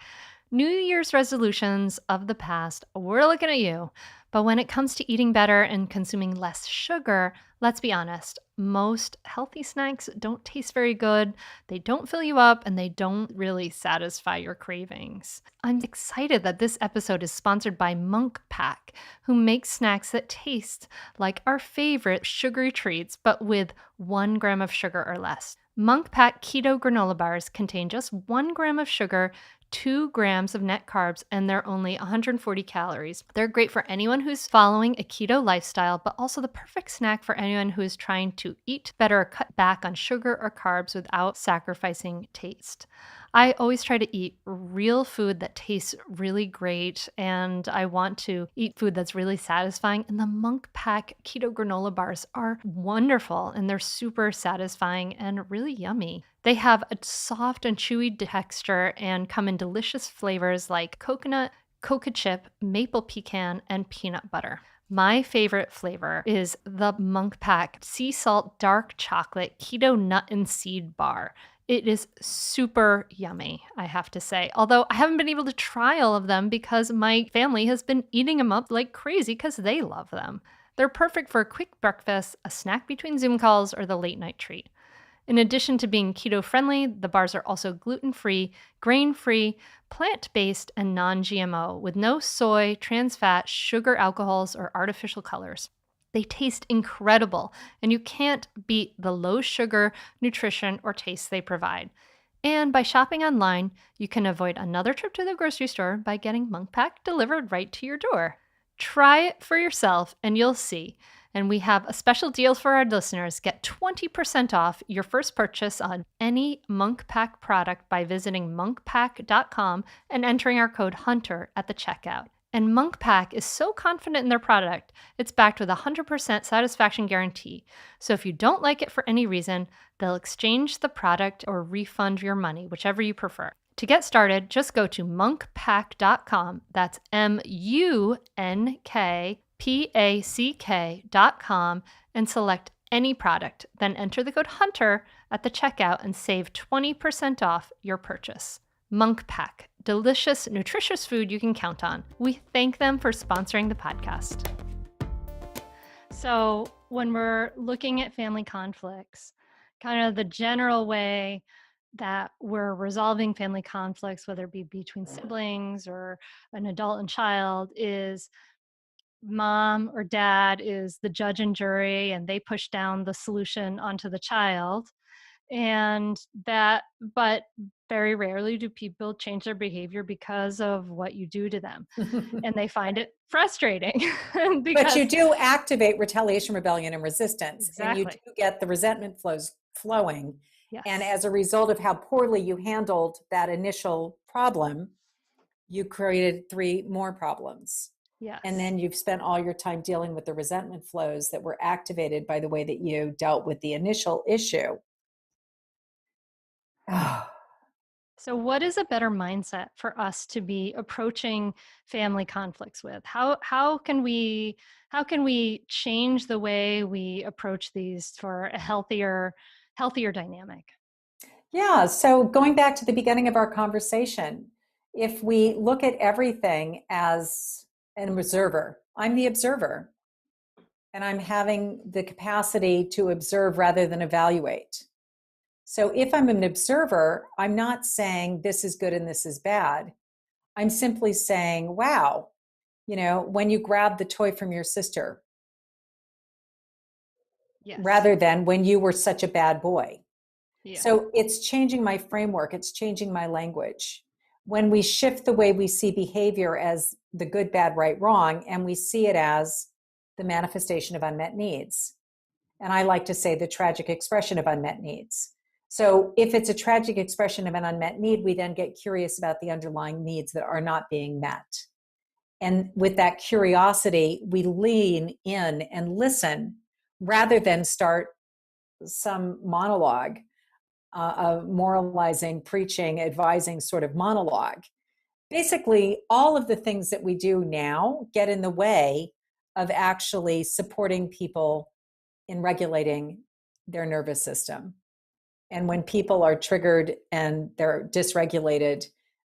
New Year's resolutions of the past, we're looking at you. But when it comes to eating better and consuming less sugar, let's be honest, most healthy snacks don't taste very good, they don't fill you up, and they don't really satisfy your cravings. I'm excited that this episode is sponsored by Monk Pack, who makes snacks that taste like our favorite sugary treats, but with 1 gram of sugar or less. Monk Pack Keto Granola Bars contain just 1 gram of sugar, 2 grams of net carbs, and they're only 140 calories. They're great for anyone who's following a keto lifestyle, but also the perfect snack for anyone who is trying to eat better or cut back on sugar or carbs without sacrificing taste. I always try to eat real food that tastes really great, and I want to eat food that's really satisfying. And the Monk Pack Keto Granola Bars are wonderful, and they're super satisfying and really yummy. They have a soft and chewy texture and come in delicious flavors like coconut, cocoa chip, maple pecan, and peanut butter. My favorite flavor is the Monk Pack Sea Salt Dark Chocolate Keto Nut and Seed Bar. It is super yummy, I have to say. Although I haven't been able to try all of them because my family has been eating them up like crazy because they love them. They're perfect for a quick breakfast, a snack between Zoom calls, or the late night treat. In addition to being keto-friendly, the bars are also gluten-free, grain-free, plant-based, and non-GMO, with no soy, trans fat, sugar alcohols, or artificial colors. They taste incredible, and you can't beat the low sugar, nutrition, or taste they provide. And by shopping online, you can avoid another trip to the grocery store by getting Monk Pack delivered right to your door. Try it for yourself, and you'll see. And we have a special deal for our listeners. Get 20% off your first purchase on any Monk Pack product by visiting monkpack.com and entering our code HUNTER at the checkout. And Monk Pack is so confident in their product, it's backed with a 100% satisfaction guarantee. So if you don't like it for any reason, they'll exchange the product or refund your money, whichever you prefer. To get started, just go to monkpack.com. That's MUNKPACK.com and select any product. Then enter the code HUNTER at the checkout and save 20% off your purchase. Monk Pack, delicious, nutritious food you can count on. We thank them for sponsoring the podcast. So when we're looking at family conflicts, kind of the general way that we're resolving family conflicts, whether it be between siblings or an adult and child, is mom or dad is the judge and jury, and they push down the solution onto the child. But very rarely do people change their behavior because of what you do to them. And they find it frustrating.
But you do activate retaliation, rebellion, and resistance.
Exactly.
And you do get the resentment flows flowing.
Yes.
And as a result of how poorly you handled that initial problem, you created 3 more problems.
Yes.
And then you've spent all your time dealing with the resentment flows that were activated by the way that you dealt with the initial issue.
So what is a better mindset for us to be approaching family conflicts with? How can we change the way we approach these for a healthier dynamic?
Yeah, so going back to the beginning of our conversation, if we look at everything as an observer, I'm the observer, and I'm having the capacity to observe rather than evaluate. So if I'm an observer, I'm not saying this is good and this is bad. I'm simply saying, wow, when you grab the toy from your sister,
Yes.
rather than when you were such a bad boy.
Yeah.
So it's changing my framework. It's changing my language. When we shift the way we see behavior as the good, bad, right, wrong, and we see it as the manifestation of unmet needs. And I like to say the tragic expression of unmet needs. So if it's a tragic expression of an unmet need, we then get curious about the underlying needs that are not being met. And with that curiosity, we lean in and listen rather than start some monologue, a moralizing, preaching, advising sort of monologue. Basically, all of the things that we do now get in the way of actually supporting people in regulating their nervous system. And when people are triggered and they're dysregulated,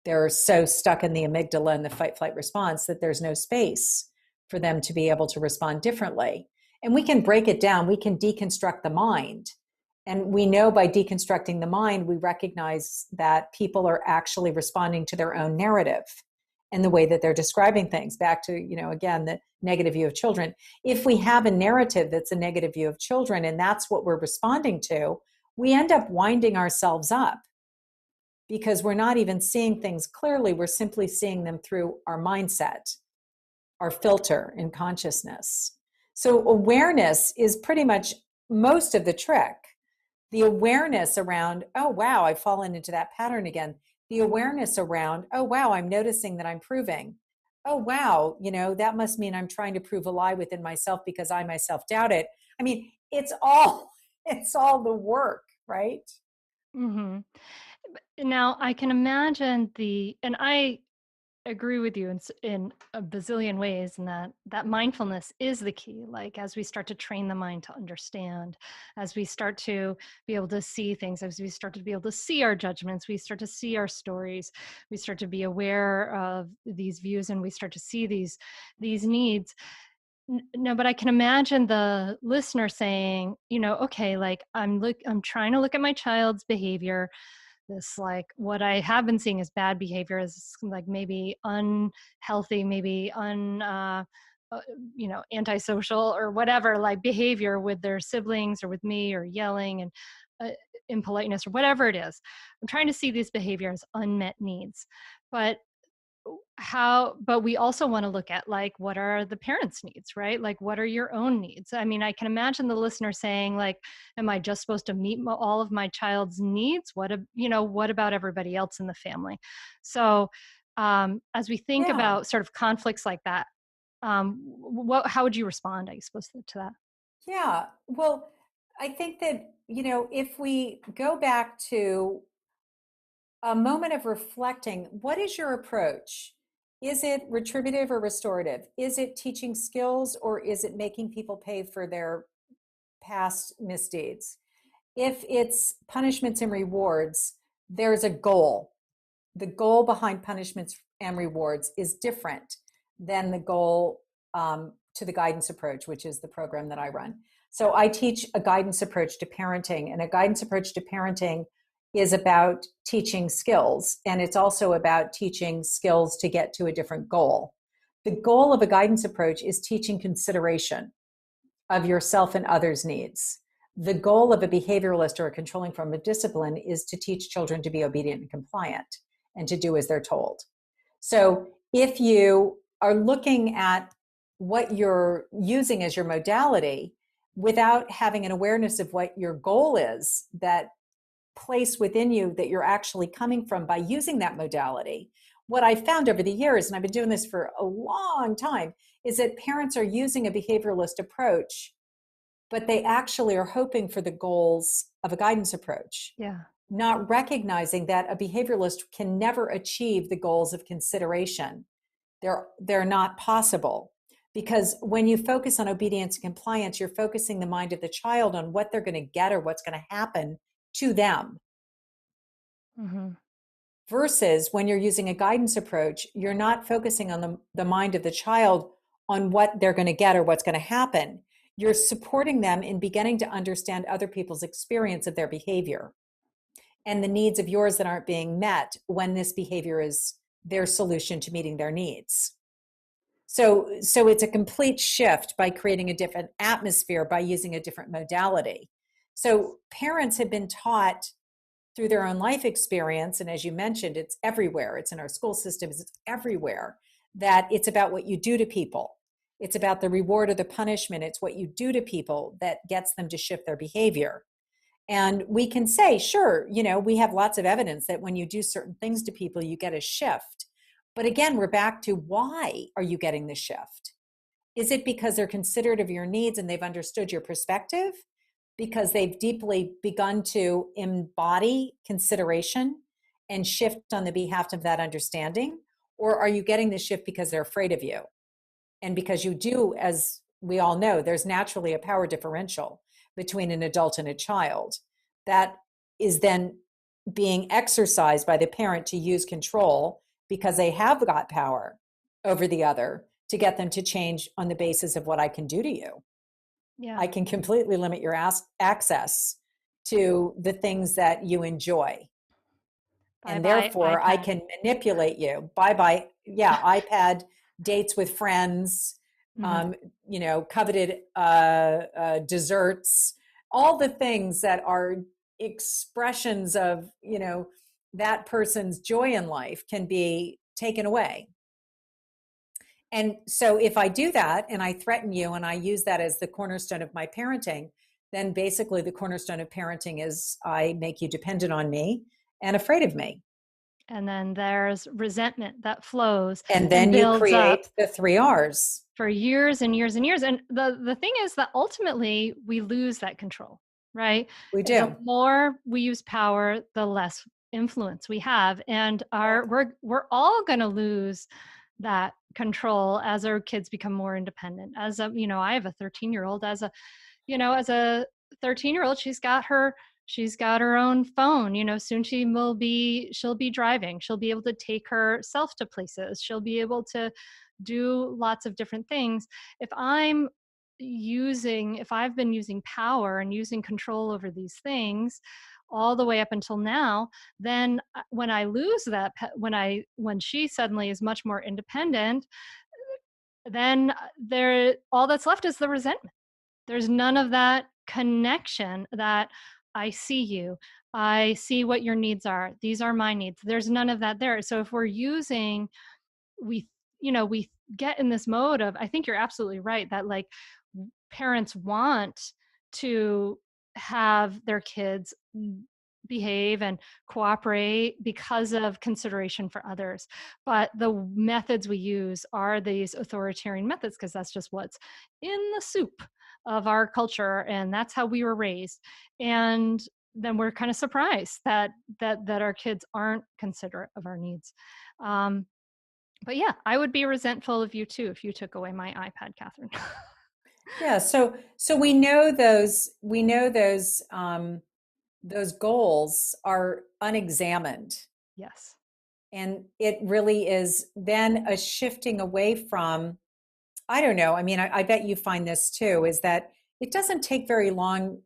they're so stuck in the amygdala and the fight flight response that there's no space for them to be able to respond differently. And we can break it down, we can deconstruct the mind. And we know by deconstructing the mind, we recognize that people are actually responding to their own narrative and the way that they're describing things. Back to, again, the negative view of children. If we have a narrative that's a negative view of children and that's what we're responding to, we end up winding ourselves up because we're not even seeing things clearly. We're simply seeing them through our mindset, our filter in consciousness. So awareness is pretty much most of the trick. The awareness around, oh, wow, I've fallen into that pattern again. The awareness around, oh, wow, I'm noticing that I'm proving. Oh, wow, that must mean I'm trying to prove a lie within myself because I myself doubt it. I mean, it's all the work, right?
Mm-hmm. Now, I can imagine and I agree with you in a bazillion ways, and that mindfulness is the key. Like, as we start to train the mind to understand, as we start to be able to see things, as we start to be able to see our judgments, we start to see our stories, we start to be aware of these views, and we start to see these needs. No, but I can imagine the listener saying, okay, like I'm trying to look at my child's behavior. This, like, what I have been seeing as bad behavior is like maybe unhealthy, maybe antisocial or whatever, like behavior with their siblings or with me, or yelling and impoliteness or whatever it is. I'm trying to see these behaviors as unmet needs, but but we also want to look at, like, what are the parents' needs, right? Like, what are your own needs? I mean, I can imagine the listener saying, like, am I just supposed to meet all of my child's needs? What about everybody else in the family? So as we think about sort of conflicts like that, how would you respond, I suppose, to that?
Yeah, well, I think that, if we go back to a moment of reflecting, what is your approach? Is it retributive or restorative? Is it teaching skills, or is it making people pay for their past misdeeds? If it's punishments and rewards, there's a goal. The goal behind punishments and rewards is different than the goal to the guidance approach, which is the program that I run. So I teach a guidance approach to parenting, and a guidance approach to parenting is about teaching skills, and it's also about teaching skills to get to a different goal. The goal of a guidance approach is teaching consideration of yourself and others' needs. The goal of a behavioralist or a controlling form of discipline is to teach children to be obedient and compliant and to do as they're told. So if you are looking at what you're using as your modality without having an awareness of what your goal is, that place within you that you're actually coming from by using that modality, what I found over the years, and I've been doing this for a long time, is that parents are using a behavioralist approach, but they actually are hoping for the goals of a guidance approach.
Yeah.
Not recognizing that a behavioralist can never achieve the goals of consideration. They're not possible, because when you focus on obedience and compliance, you're focusing the mind of the child on what they're going to get or what's going to happen to them.
Mm-hmm.
Versus when you're using a guidance approach, you're not focusing on the mind of the child on what they're going to get or what's going to happen. You're supporting them in beginning to understand other people's experience of their behavior and the needs of yours that aren't being met when this behavior is their solution to meeting their needs. So it's a complete shift by creating a different atmosphere, by using a different modality. So parents have been taught through their own life experience, and as you mentioned, it's everywhere. It's in our school systems, it's everywhere, that it's about what you do to people. It's about the reward or the punishment. It's what you do to people that gets them to shift their behavior. And we can say, sure, we have lots of evidence that when you do certain things to people, you get a shift. But again, we're back to, why are you getting the shift? Is it because they're considerate of your needs and they've understood your perspective? Because they've deeply begun to embody consideration and shift on the behalf of that understanding? Or are you getting the shift because they're afraid of you? And because you do, as we all know, there's naturally a power differential between an adult and a child that is then being exercised by the parent to use control because they have got power over the other to get them to change on the basis of what I can do to you.
Yeah.
I can completely limit your access to the things that you enjoy. And therefore, I can manipulate you. Bye-bye. Yeah, iPad, dates with friends, coveted desserts, all the things that are expressions of, that person's joy in life can be taken away. And so if I do that and I threaten you and I use that as the cornerstone of my parenting, then basically the cornerstone of parenting is I make you dependent on me and afraid of me.
And then there's resentment that flows.
And then you create the 3 R's.
For years and years and years. And the thing is that ultimately we lose that control, right?
We do.
The more we use power, the less influence we have. And we're all going to lose that control as our kids become more independent. I have a 13-year-old. As a 13-year-old, she's got her own phone. Soon she'll be driving. She'll be able to take herself to places. She'll be able to do lots of different things. If I've been using power and using control over these things all the way up until now, then when I lose that, when she suddenly is much more independent, then all that's left is the resentment. There's none of that connection that I see you. I see what your needs are. These are my needs. There's none of that there. So if we get in this mode of, I think you're absolutely right, that like parents want to have their kids behave and cooperate because of consideration for others. But the methods we use are these authoritarian methods because that's just what's in the soup of our culture, and that's how we were raised. And then we're kind of surprised that our kids aren't considerate of our needs. But yeah, I would be resentful of you too if you took away my iPad, Katherine.
Yeah, so we know those goals are unexamined.
Yes.
And it really is then a shifting away from, I don't know, I mean, I bet you find this too, is that it doesn't take very long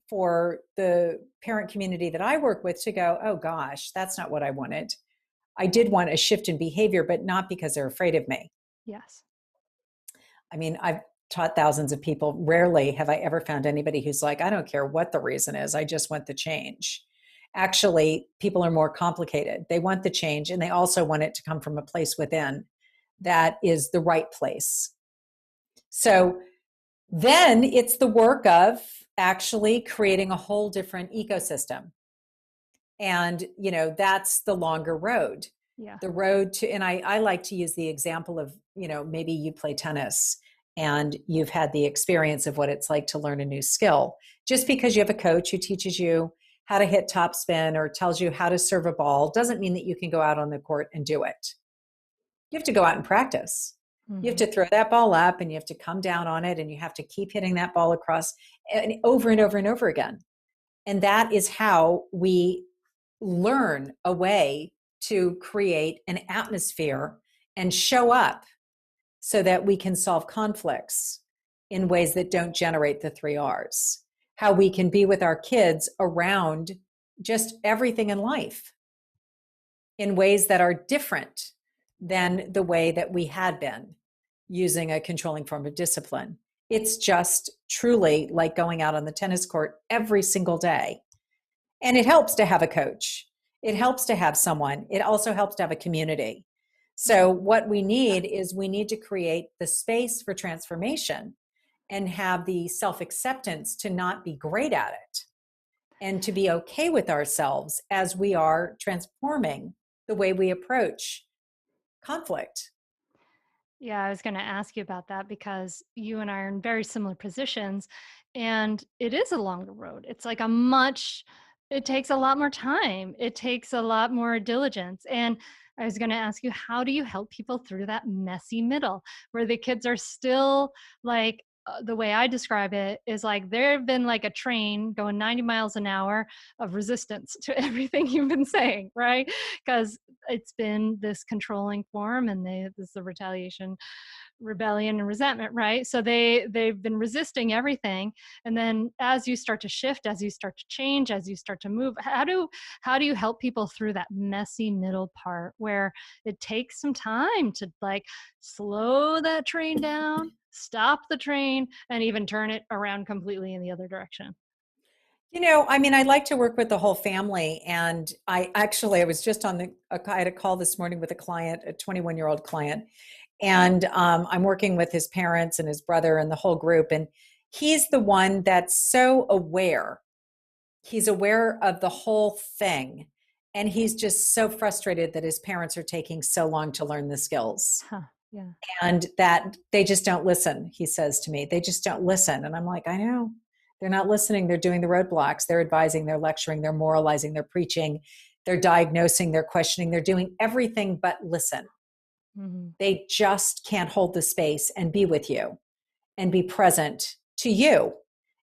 for the parent community that I work with to go, oh gosh, that's not what I wanted. I did want a shift in behavior, but not because they're afraid of me.
Yes.
I mean, I've taught thousands of people. Rarely have I ever found anybody who's like, I don't care what the reason is. I just want the change. Actually, people are more complicated. They want the change, and they also want it to come from a place within that is the right place. So then it's the work of actually creating a whole different ecosystem. And, that's the longer road.
Yeah.
The road to, and I like to use the example of, maybe you play tennis and you've had the experience of what it's like to learn a new skill. Just because you have a coach who teaches you how to hit topspin or tells you how to serve a ball doesn't mean that you can go out on the court and do it. You have to go out and practice. Mm-hmm. You have to throw that ball up and you have to come down on it and you have to keep hitting that ball across and over and over and over again. And that is how we learn a way to create an atmosphere and show up so that we can solve conflicts in ways that don't generate the 3 R's. How we can be with our kids around just everything in life in ways that are different than the way that we had been using a controlling form of discipline. It's just truly like going out on the tennis court every single day. And it helps to have a coach. It helps to have someone. It also helps to have a community. So what we need is we need to create the space for transformation and have the self-acceptance to not be great at it and to be okay with ourselves as we are transforming the way we approach conflict.
Yeah, I was going to ask you about that because you and I are in very similar positions, and it is a longer road. It's like it takes a lot more time. It takes a lot more diligence. And I was going to ask you, how do you help people through that messy middle where the kids are still like, the way I describe it is like they've been like a train going 90 miles an hour of resistance to everything you've been saying, right? Because it's been this controlling form and this the retaliation, rebellion, and resentment, right? So they've been resisting everything. And then as you start to shift, as you start to change, as you start to move, how do you help people through that messy middle part where it takes some time to like slow that train down, stop the train, and even turn it around completely in the other direction?
I like to work with the whole family. And I was just I had a call this morning with a client, a 21-year-old client. And I'm working with his parents and his brother and the whole group. And he's the one that's so aware. He's aware of the whole thing. And he's just so frustrated that his parents are taking so long to learn the skills.
Huh, yeah.
And that they just don't listen, he says to me. They just don't listen. And I'm like, I know. They're not listening. They're doing the roadblocks. They're advising, they're lecturing, they're moralizing, they're preaching, they're diagnosing, they're questioning, they're doing everything but listen.
Mm-hmm.
They just can't hold the space and be with you and be present to you.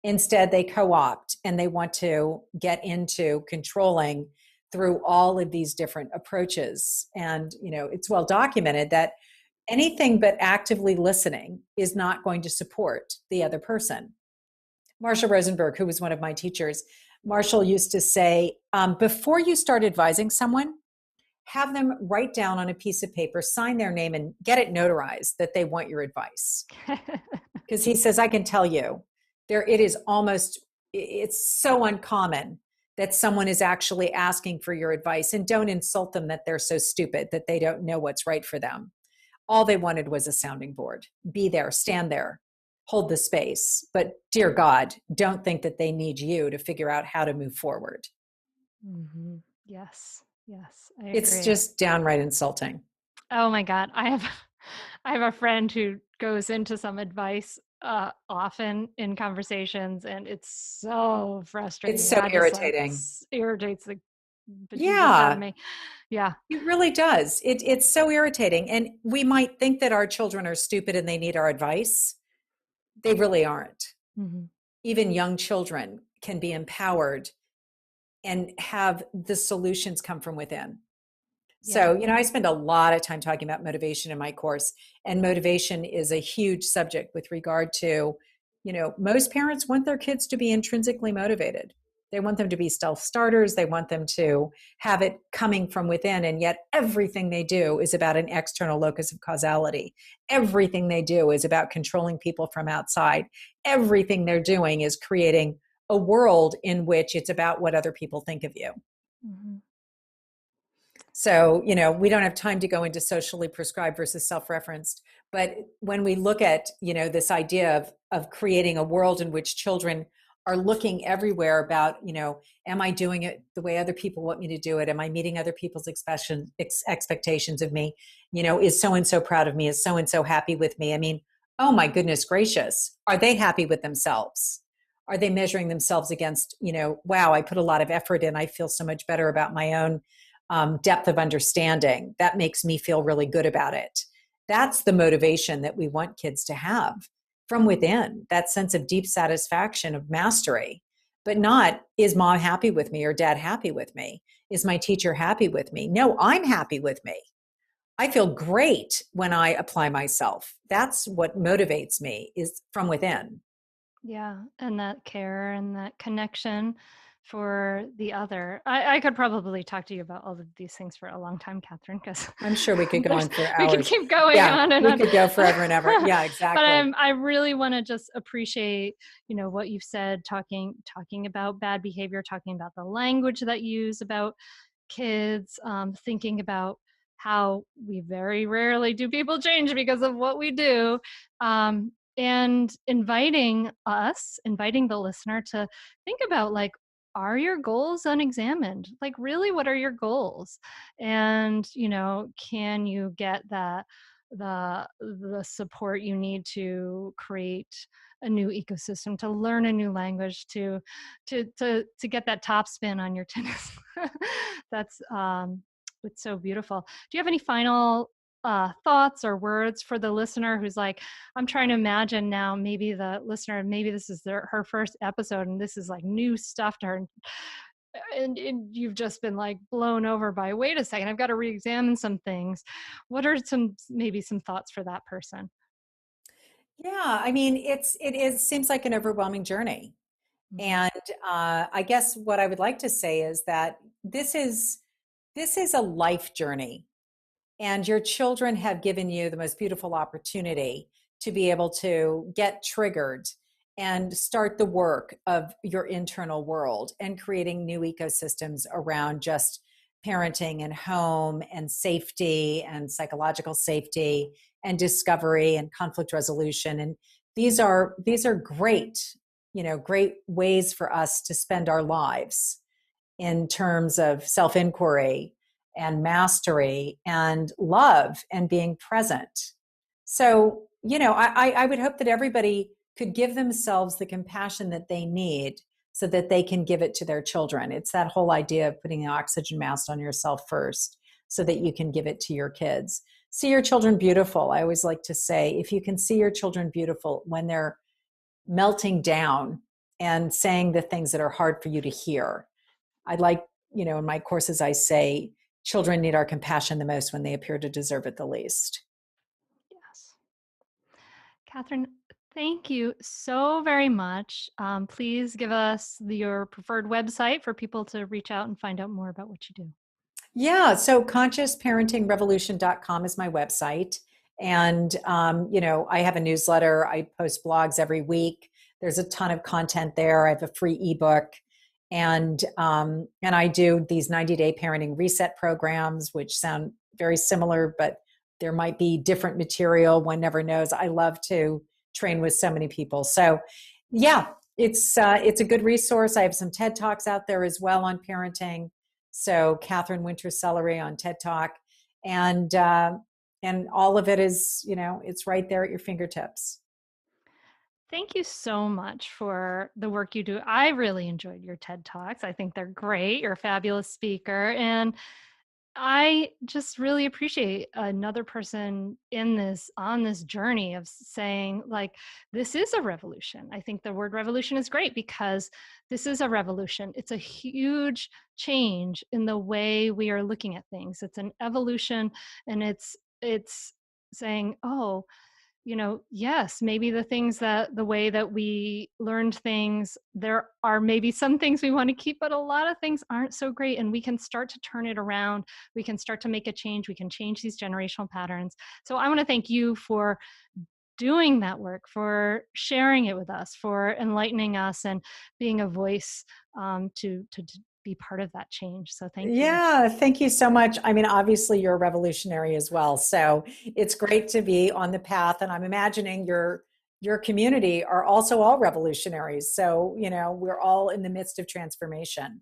Instead, they co-opt and they want to get into controlling through all of these different approaches. And, it's well documented that anything but actively listening is not going to support the other person. Marshall Rosenberg, who was one of my teachers, Marshall used to say, before you start advising someone, have them write down on a piece of paper, sign their name, and get it notarized that they want your advice. Because he says, I can tell you, it's so uncommon that someone is actually asking for your advice. And don't insult them that they're so stupid that they don't know what's right for them. All they wanted was a sounding board. Be there, stand there, hold the space. But dear God, don't think that they need you to figure out how to move forward.
Mm-hmm. Yes, I agree.
It's just downright insulting.
Oh my God. I have a friend who goes into some advice often in conversations, and it's so frustrating.
It's so irritating.
Irritates the bejesus out of me. Yeah.
It really does. It's so irritating. And we might think that our children are stupid and they need our advice. They really aren't.
Mm-hmm.
Even young children can be empowered and have the solutions come from within. Yeah. So, I spend a lot of time talking about motivation in my course, and motivation is a huge subject with regard to, most parents want their kids to be intrinsically motivated. They want them to be self-starters. They want them to have it coming from within. And yet everything they do is about an external locus of causality. Everything they do is about controlling people from outside. Everything they're doing is creating a world in which it's about what other people think of you. Mm-hmm. So, we don't have time to go into socially prescribed versus self-referenced. But when we look at, this idea of creating a world in which children are looking everywhere about, am I doing it the way other people want me to do it? Am I meeting other people's expectations of me? Is so-and-so proud of me? Is so-and-so happy with me? I mean, oh my goodness gracious. Are they happy with themselves? Are they measuring themselves against, wow, I put a lot of effort in. I feel so much better about my own depth of understanding. That makes me feel really good about it. That's the motivation that we want kids to have from within, that sense of deep satisfaction of mastery, but not, is mom happy with me or dad happy with me? is my teacher happy with me? No, I'm happy with me. I feel great when I apply myself. That's what motivates me, is from within.
Yeah, and that care and that connection for the other. I could probably talk to you about all of these things for a long time, Katherine, because
I'm sure we could go on for
we could
hours.
keep going
Yeah,
on and
we
on.
could go forever and ever. Yeah,
But
exactly.
I really want to just appreciate, what you've said, talking about bad behavior, talking about the language that you use about kids, thinking about how we very rarely do people change because of what we do. And inviting the listener to think about, like, are your goals unexamined? Like, really, what are your goals? And, can you get the support you need to create a new ecosystem, to learn a new language, to get that top spin on your tennis. That's it's so beautiful. Do you have any final thoughts or words for the listener who's like, I'm trying to imagine now, maybe the listener, maybe this is her first episode and this is like new stuff to her. And you've just been like blown over by, wait a second, I've got to re-examine some things. What are maybe some thoughts for that person?
Yeah, I mean, it seems like an overwhelming journey. And I guess what I would like to say is that this is a life journey, and your children have given you the most beautiful opportunity to be able to get triggered and start the work of your internal world and creating new ecosystems around just parenting and home and safety and psychological safety and discovery and conflict resolution. And these are great, great ways for us to spend our lives in terms of self-inquiry and mastery and love and being present. So, I would hope that everybody could give themselves the compassion that they need so that they can give it to their children. It's that whole idea of putting the oxygen mask on yourself first so that you can give it to your kids. See your children beautiful. I always like to say, if you can see your children beautiful when they're melting down and saying the things that are hard for you to hear. I like, in my courses, I say, children need our compassion the most when they appear to deserve it the least.
Yes. Katherine, thank you so very much. Please give us your preferred website for people to reach out and find out more about what you do.
Yeah, so consciousparentingrevolution.com is my website. And, I have a newsletter. I post blogs every week. There's a ton of content there. I have a free ebook. And I do these 90-day parenting reset programs, which sound very similar, but there might be different material. One never knows. I love to train with so many people. So yeah, it's a good resource. I have some TED Talks out there as well on parenting. So Katherine Sellery on TED Talk, and all of it is, it's right there at your fingertips.
Thank you so much for the work you do. I really enjoyed your TED Talks. I think they're great. You're a fabulous speaker. And I just really appreciate another person on this journey of saying, like, this is a revolution. I think the word revolution is great because this is a revolution. It's a huge change in the way we are looking at things. It's an evolution, and it's saying, oh, yes, maybe the way that we learned things, there are maybe some things we want to keep, but a lot of things aren't so great. And we can start to turn it around. We can start to make a change. We can change these generational patterns. So I want to thank you for doing that work, for sharing it with us, for enlightening us and being a voice to be part of that change. So thank you.
Yeah, thank you so much. I mean, obviously you're a revolutionary as well. So it's great to be on the path. And I'm imagining your community are also all revolutionaries. So, we're all in the midst of transformation.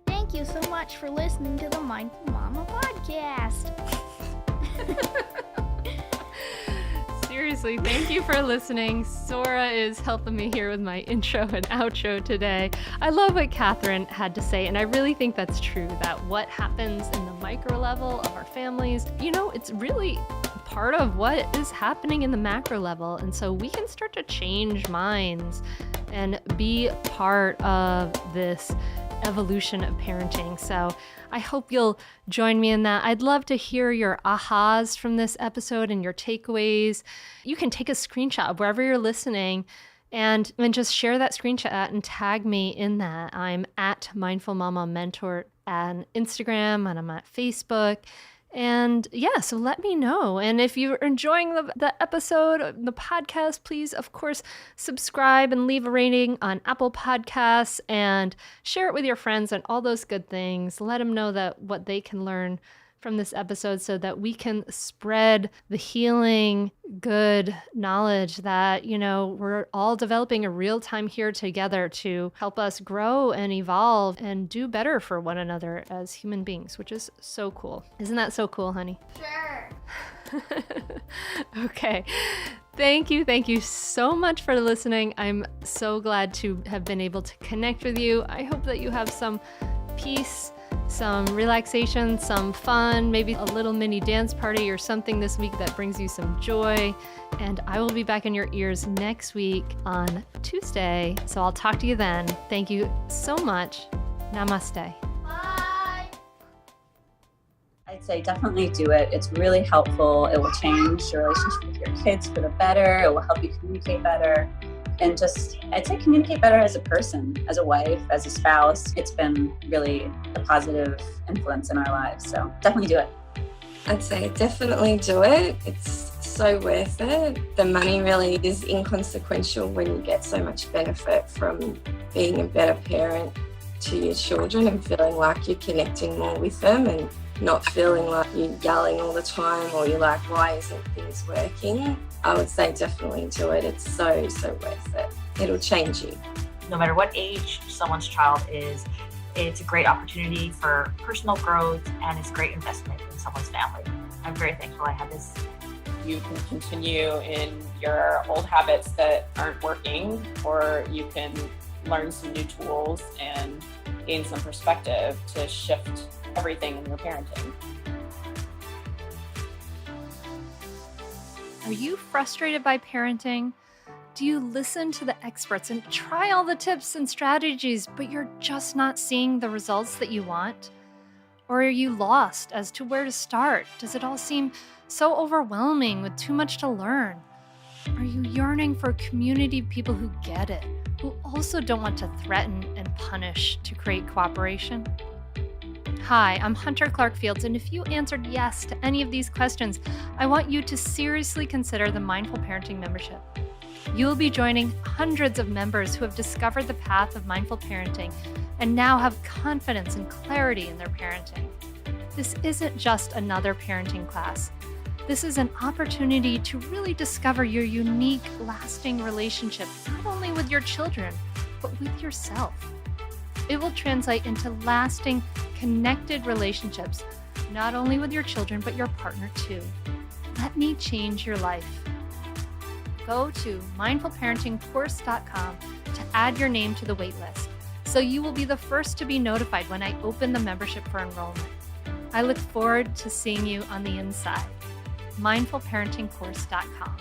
Thank you so much for listening to the Mindful Mama podcast.
Seriously, thank you for listening. Sora is helping me here with my intro and outro today. I love what Katherine had to say, and I really think that's true, that what happens in the micro level of our families, it's really part of what is happening in the macro level. And so we can start to change minds and be part of this evolution of parenting. So I hope you'll join me in that. I'd love to hear your ahas from this episode and your takeaways. You can take a screenshot of wherever you're listening and just share that screenshot and tag me in that. I'm at Mindful Mama Mentor on Instagram, and I'm at Facebook. And yeah, so let me know. And if you're enjoying the episode, the podcast, please, of course, subscribe and leave a rating on Apple Podcasts and share it with your friends and all those good things. Let them know that what they can learn from this episode so that we can spread the healing, good knowledge that, we're all developing a real time here together to help us grow and evolve and do better for one another as human beings, which is so cool. Isn't that so cool, honey?
Sure.
Okay. Thank you so much for listening. I'm so glad to have been able to connect with you. I hope that you have some peace, some relaxation, some fun, maybe a little mini dance party or something this week that brings you some joy. And I will be back in your ears next week on Tuesday. So I'll talk to you then. Thank you so much. Namaste.
Bye.
I'd say definitely do it. It's really helpful. It will change your relationship with your kids for the better. It will help you communicate better. And I'd say communicate better as a person, as a wife, as a spouse. It's been really a positive influence in our lives. So definitely do it.
I'd say definitely do it. It's so worth it. The money really is inconsequential when you get so much benefit from being a better parent to your children and feeling like you're connecting more with them and not feeling like you're yelling all the time or you're like, why isn't things working? I would say definitely do it. It's so worth it. It'll change you.
No matter what age someone's child is, it's a great opportunity for personal growth and it's a great investment in someone's family. I'm very thankful I had this.
You can continue in your old habits that aren't working, or you can learn some new tools and gain some perspective to shift everything in your parenting.
Are you frustrated by parenting? Do you listen to the experts and try all the tips and strategies, but you're just not seeing the results that you want? Or are you lost as to where to start? Does it all seem so overwhelming with too much to learn? Are you yearning for a community of people who get it, who also don't want to threaten and punish to create cooperation? Hi, I'm Hunter Clarke-Fields, and if you answered yes to any of these questions, I want you to seriously consider the Mindful Parenting membership. You will be joining hundreds of members who have discovered the path of mindful parenting and now have confidence and clarity in their parenting. This isn't just another parenting class. This is an opportunity to really discover your unique, lasting relationship, not only with your children, but with yourself. It will translate into lasting, connected relationships, not only with your children, but your partner too. Let me change your life. Go to mindfulparentingcourse.com to add your name to the waitlist, so you will be the first to be notified when I open the membership for enrollment. I look forward to seeing you on the inside. mindfulparentingcourse.com.